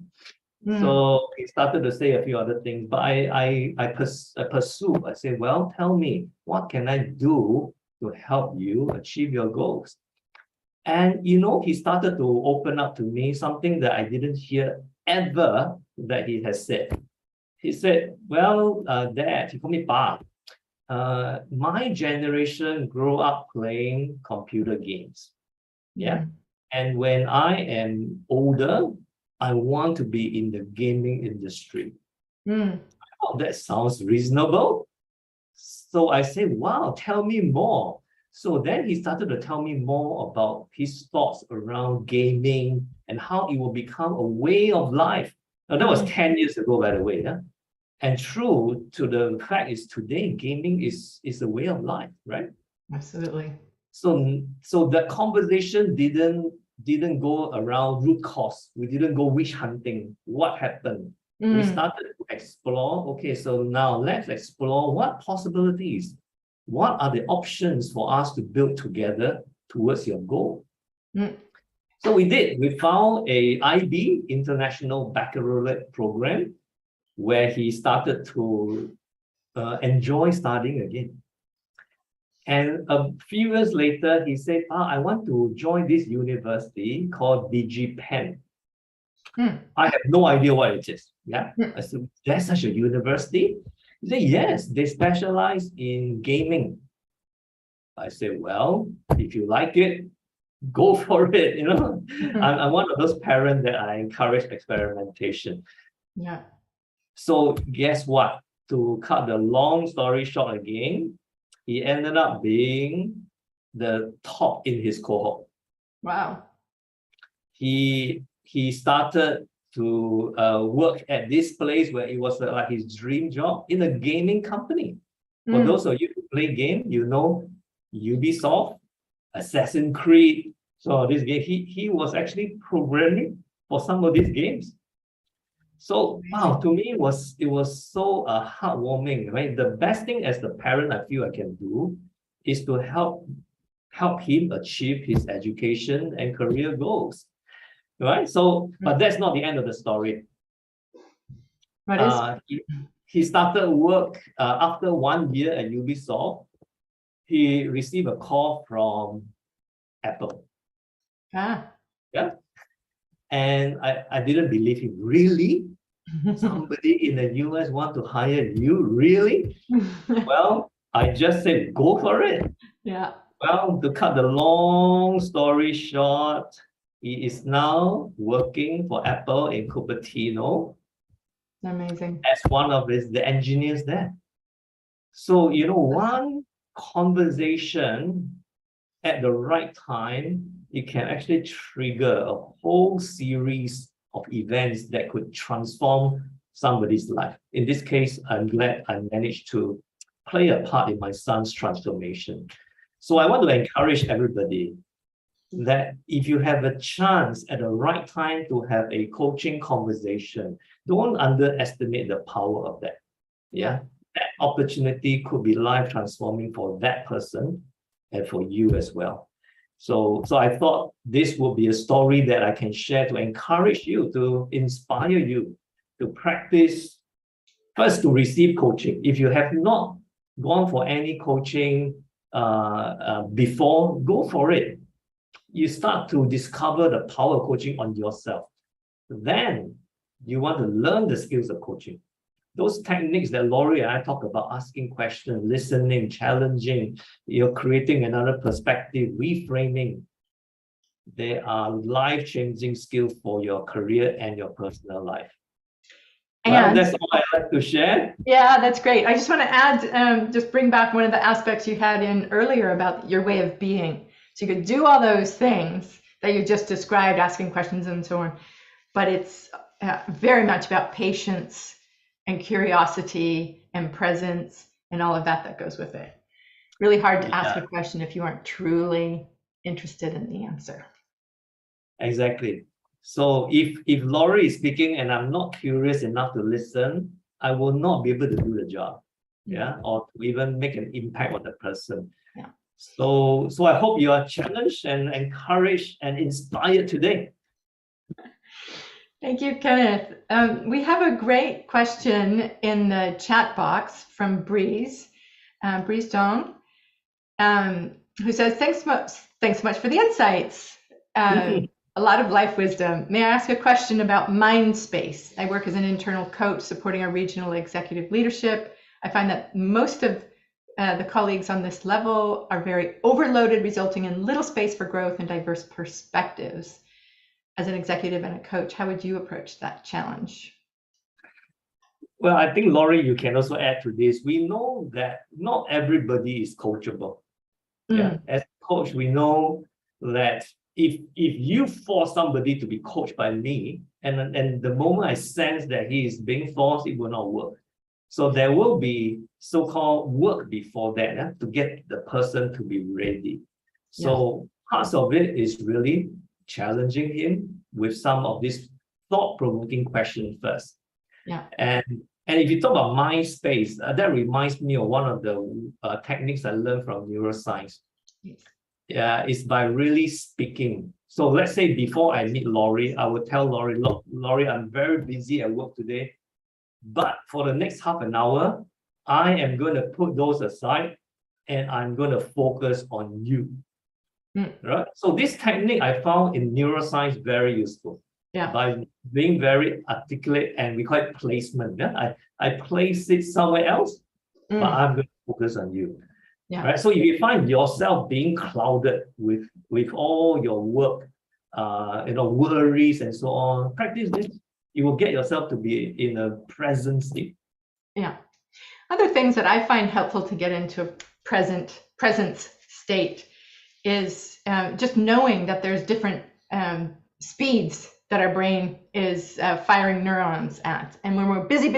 So he started to say a few other things, but I pursued. I said, well, tell me, what can I do to help you achieve your goals? And you know, he started to open up to me something that I didn't hear ever that he has said. He said, well, Dad, he called me Pa. My generation grew up playing computer games. Yeah. And when I am older, I want to be in the gaming industry. Oh, that sounds reasonable. So I said, wow, tell me more. So then he started to tell me more about his thoughts around gaming and how it will become a way of life. Now, that was 10 years ago, by the way. Yeah? And true to the fact is today, gaming is a way of life, right? Absolutely. So that conversation didn't go around root cause. We didn't go witch hunting. What happened? We started to explore. Okay, so now let's explore what possibilities, what are the options for us to build together towards your goal. So we did. We found a IB, International Baccalaureate program, where he started to enjoy studying again. And a few years later, he said, I want to join this university called DigiPen. I have no idea what it is. Yeah. I said, there's such a university? He said, yes, they specialize in gaming. I said, well, if you like it, go for it. You know, I'm one of those parents that I encourage experimentation. Yeah. So guess what? To cut the long story short again, he ended up being the top in his cohort. Wow. He started to work at this place where it was like his dream job in a gaming company. For those of you who play game, you know Ubisoft, Assassin's Creed. So this game, he was actually programming for some of these games. So wow, to me it was so heartwarming, right? The best thing as the parent I feel I can do is to help him achieve his education and career goals, right? So, but that's not the end of the story. What is? He started work after 1 year at Ubisoft. He received a call from Apple. Yeah. And I didn't believe him. Really? Somebody in the US want to hire you? Really? Well, I just said, go for it. Yeah. Well, to cut the long story short, he is now working for Apple in Cupertino. Amazing. As one of the engineers there. So, you know, one conversation at the right time, it can actually trigger a whole series of events that could transform somebody's life. In this case, I'm glad I managed to play a part in my son's transformation. So I want to encourage everybody that if you have a chance at the right time to have a coaching conversation, don't underestimate the power of that. Yeah, that opportunity could be life transforming for that person and for you as well. So I thought this would be a story that I can share to encourage you, to inspire you to practice, first to receive coaching. If you have not gone for any coaching before, go for it. You start to discover the power of coaching on yourself. Then you want to learn the skills of coaching. Those techniques that Laurie and I talk about, asking questions, listening, challenging, you're creating another perspective, reframing, they are life-changing skills for your career and your personal life. Well, that's all I like to share. Yeah, that's great. I just want to add, just bring back one of the aspects you had in earlier about your way of being. So you could do all those things that you just described, asking questions and so on, but it's very much about patience and curiosity and presence and all of that goes with it. Really hard to ask a question if you aren't truly interested in the answer. Exactly. So if Laurie is speaking and I'm not curious enough to listen, I will not be able to do the job. Yeah, or to even make an impact on the person. Yeah. So I hope you are challenged and encouraged and inspired today. Thank you, Kenneth. We have a great question in the chat box from Breeze Dong, who says, thanks so much for the insights. A lot of life wisdom. May I ask a question about mind space? I work as an internal coach supporting our regional executive leadership. I find that most of the colleagues on this level are very overloaded, resulting in little space for growth and diverse perspectives. As an executive and a coach, how would you approach that challenge? Well, I think, Laurie, you can also add to this. We know that not everybody is coachable. Yeah, as a coach, we know that if you force somebody to be coached by me, and the moment I sense that he is being forced, it will not work. So there will be so-called work before that to get the person to be ready. So parts of it is really challenging him with some of these thought-provoking questions first. Yeah. And if you talk about mind space, that reminds me of one of the techniques I learned from neuroscience. Yes. Yeah, it's by really speaking. So let's say before I meet Laurie, I would tell Laurie, look, Laurie, I'm very busy at work today, but for the next half an hour, I am going to put those aside and I'm going to focus on you. Right? So this technique I found in neuroscience very useful. Yeah. By being very articulate, and we call it placement. Yeah? I place it somewhere else, but I'm going to focus on you. Yeah. Right? So if you find yourself being clouded with all your work, worries and so on, practice this. You will get yourself to be in a present state. Yeah. Other things that I find helpful to get into a presence state is just knowing that there's different speeds that our brain is firing neurons at. And when we're busy,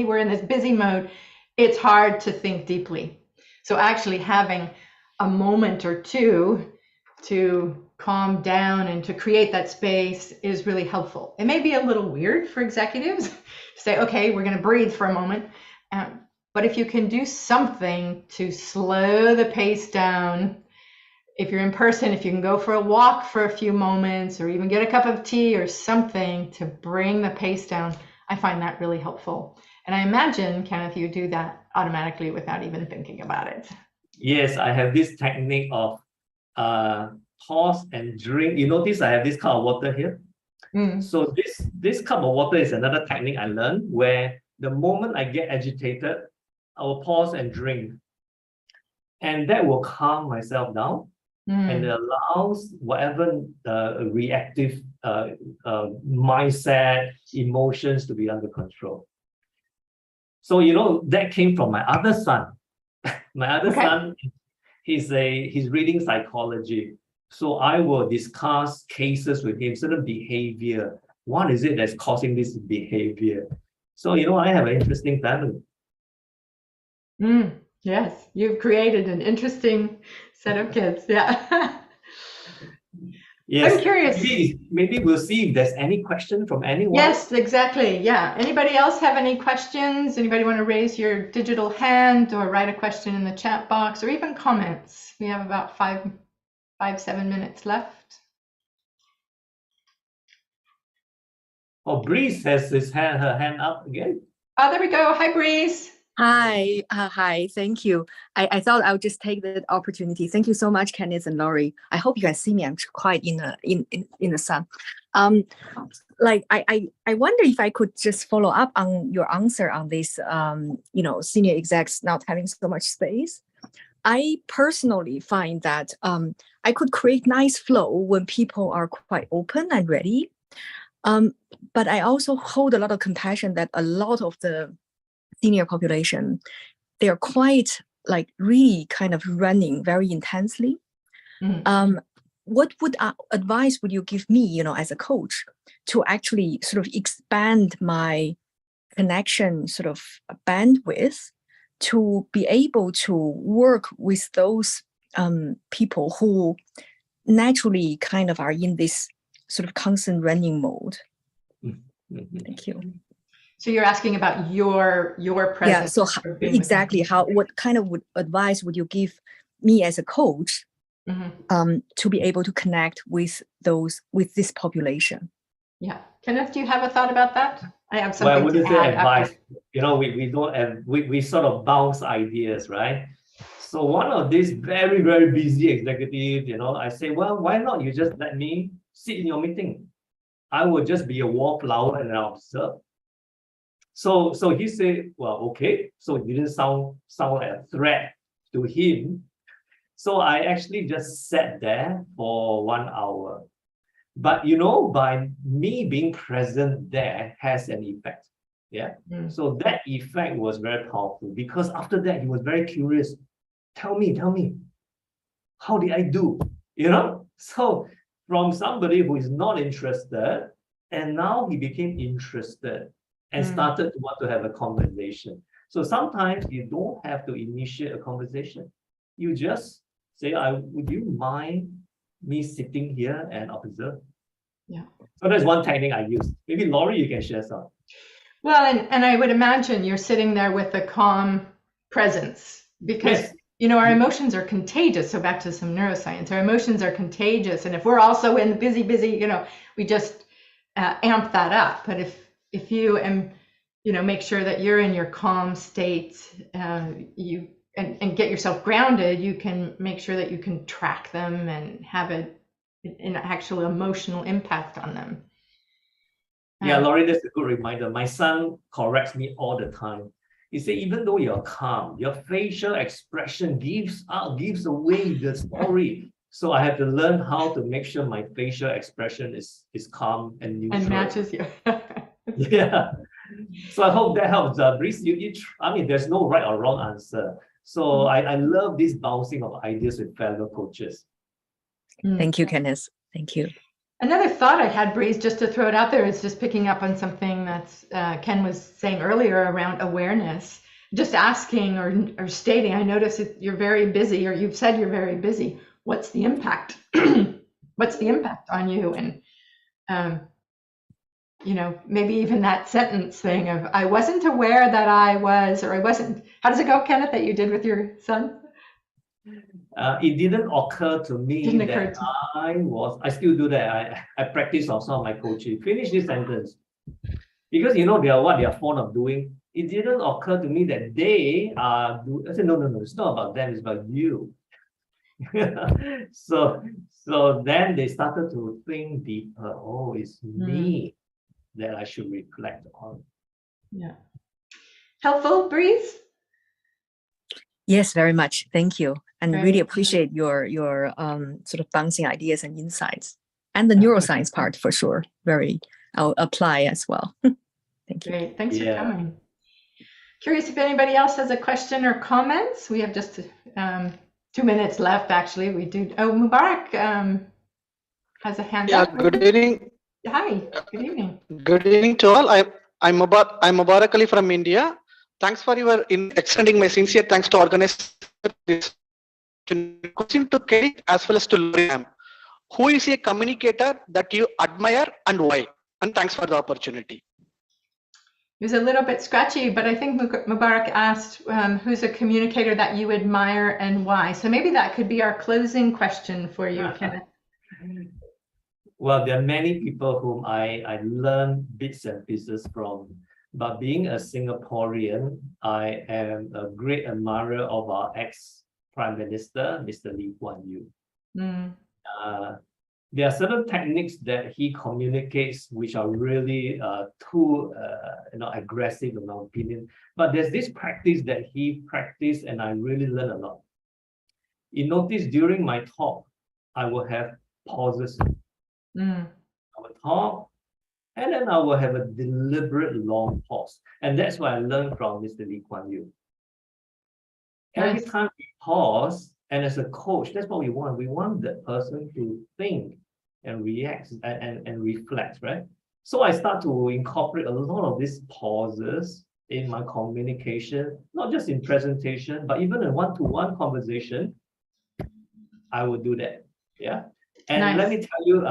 we're in this busy mode, it's hard to think deeply. So actually having a moment or two to calm down and to create that space is really helpful. It may be a little weird for executives to say, okay, we're going to breathe for a moment. But if you can do something to slow the pace down, if you're in person, if you can go for a walk for a few moments or even get a cup of tea or something to bring the pace down, I find that really helpful. And I imagine, Kenneth, you do that automatically without even thinking about it. Yes, I have this technique of pause and drink. You notice I have this cup of water here. So this cup of water is another technique I learned where the moment I get agitated, I will pause and drink. And that will calm myself down and allows whatever reactive mindset, emotions to be under control. So, that came from my other son. My other son, he's reading psychology. So I will discuss cases with him, certain behavior. What is it that's causing this behavior? So, I have an interesting family. Yes, you've created an interesting set of kids. Yeah. Yes. I'm curious. Maybe we'll see if there's any question from anyone. Yes, exactly. Yeah. Anybody else have any questions? Anybody want to raise your digital hand or write a question in the chat box or even comments? We have about 7 minutes left. Oh, Breeze has her hand up again. Oh, there we go. Hi, Breeze. Hi, hi, thank you. I thought I would just take the opportunity. Thank you so much, Kenneth and Laurie. I hope you can see me. I'm quite in the sun. Like I wonder if I could just follow up on your answer on this. Senior execs not having so much space. I personally find that I could create nice flow when people are quite open and ready. But I also hold a lot of compassion that a lot of the senior population, they are quite like really kind of running very intensely. What advice would you give me, as a coach to actually sort of expand my connection sort of bandwidth to be able to work with those people who naturally kind of are in this sort of constant running mode? Thank you. So you're asking about your presence. Yeah. So exactly what kind of advice would you give me as a coach to be able to connect with this population? Yeah. Kenneth, do you have a thought about that? I have something Well, I wouldn't to say add advice. after. We don't have, we sort of bounce ideas, right? So one of these very, very busy executives, I say, well, why not you just let me sit in your meeting? I will just be a wallflower and I'll observe. So he said, well, okay. So it didn't sound like a threat to him. So I actually just sat there for 1 hour. But by me being present there has an effect. Yeah. So that effect was very powerful because after that he was very curious. Tell me, how did I do? So from somebody who is not interested, and now he became interested and started to want to have a conversation. So sometimes you don't have to initiate a conversation. You just say, would you mind me sitting here and observe? Yeah. So that's one technique I use. Maybe Laurie, you can share some. Well, and I would imagine you're sitting there with a calm presence because our emotions are contagious. So back to some neuroscience, our emotions are contagious. And if we're also in busy, we just amp that up. But if you make sure that you're in your calm state, and get yourself grounded, you can make sure that you can track them and have an actual emotional impact on them. Yeah, Laurie, that's a good reminder. My son corrects me all the time. He said, even though you're calm, your facial expression gives away the story. So I have to learn how to make sure my facial expression is calm and neutral. And matches you. Yeah. So I hope that helps. Breeze, there's no right or wrong answer. So I love this bouncing of ideas with fellow coaches. Thank you, Kenneth. Thank you. Another thought I had, Breeze, just to throw it out there, is just picking up on something that's Ken was saying earlier around awareness. Just asking or stating, I notice that you're very busy, or you've said you're very busy. What's the impact? What's the impact on you? And maybe even that sentence thing of, I wasn't aware that I was, or I wasn't. How does it go, Kenneth, that you did with your son? It didn't occur to me that I still do that. I practice on some of my coaching. Finish this sentence. Because they are fond of doing. It didn't occur to me that they are I said, no, it's not about them, it's about you. So then they started to think deeper. Oh, it's me that I should reflect on. Yeah. Helpful, Breeze? Yes, very much. Thank you. And really appreciate your sort of bouncing ideas and insights. And the neuroscience part for sure. I'll apply as well. Thank you. Great. Thanks for coming. Curious if anybody else has a question or comments. We have just 2 minutes left, actually. We do. Oh, Mubarak has a hand Yeah, up. good evening. Hi, good evening. Good evening to all. I'm Mubarak Ali from India. Thanks for your extending my sincere thanks to organize this question to Kelly as well as to Lori ma'am. Who is a communicator that you admire and why? And thanks for the opportunity. It was a little bit scratchy, but I think Mubarak asked who's a communicator that you admire and why. So maybe that could be our closing question for you, Kenneth. Well, there are many people whom I learn bits and pieces from. But being a Singaporean, I am a great admirer of our ex-Prime Minister, Mr. Lee Kuan Yew. Mm. There are certain techniques that he communicates which are really too aggressive in my opinion. But there's this practice that he practiced and I really learned a lot. You notice during my talk, I will have pauses. Mm. I will talk and then I will have a deliberate long pause. And that's what I learned from Mr. Lee Kuan Yew. Every time we pause, and as a coach, that's what we want. We want that person to think and react and reflect, right? So I start to incorporate a lot of these pauses in my communication, not just in presentation, but even in one-to-one conversation, I will do that. Yeah. And Nice. let me tell you,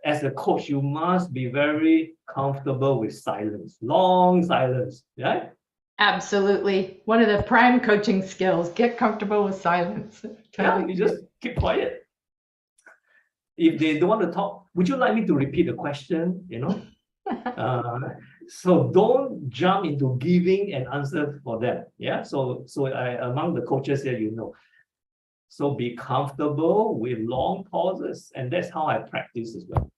as a coach, you must be very comfortable with silence, long silence, right? Absolutely. One of the prime coaching skills, get comfortable with silence. Yeah, you just keep quiet. If they don't want to talk, would you like me to repeat the question? So don't jump into giving an answer for them. Yeah. So among the coaches here, so be comfortable with long pauses, and that's how I practice as well.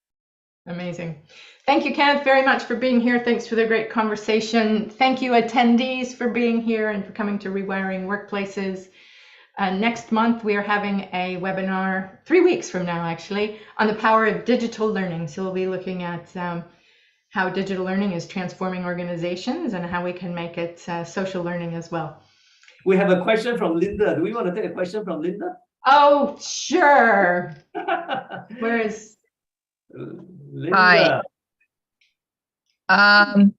Amazing. Thank you, Kenneth, very much for being here. Thanks for the great conversation. Thank you, attendees, for being here and for coming to Rewiring Workplaces. Next month, we are having a webinar, 3 weeks from now, actually, on the power of digital learning. So we'll be looking at how digital learning is transforming organizations and how we can make it social learning as well. We have a question from Linda. Do we want to take a question from Linda? Oh, sure. Where is Linda? Hi.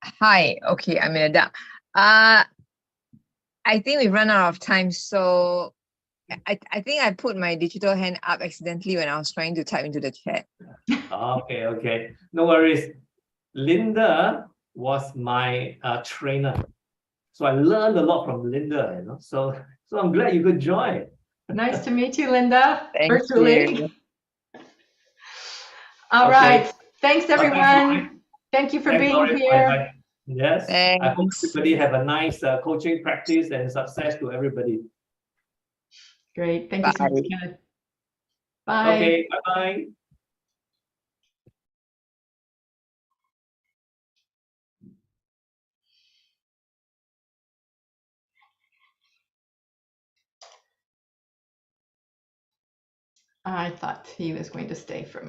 Hi. Okay, I'm Amanda. I think we've run out of time, so I think I put my digital hand up accidentally when I was trying to type into the chat. Okay. No worries. Linda was my trainer. So I learned a lot from Linda, So I'm glad you could join. Nice to meet you, Linda, Thank virtually. you. All right. Thanks, everyone. Thank you for being here. Yes. Thanks. I hope everybody have a nice coaching practice and success to everybody. Great. Thank you so much, Kenneth. Bye. Okay. Bye-bye. I thought he was going to stay for a minute.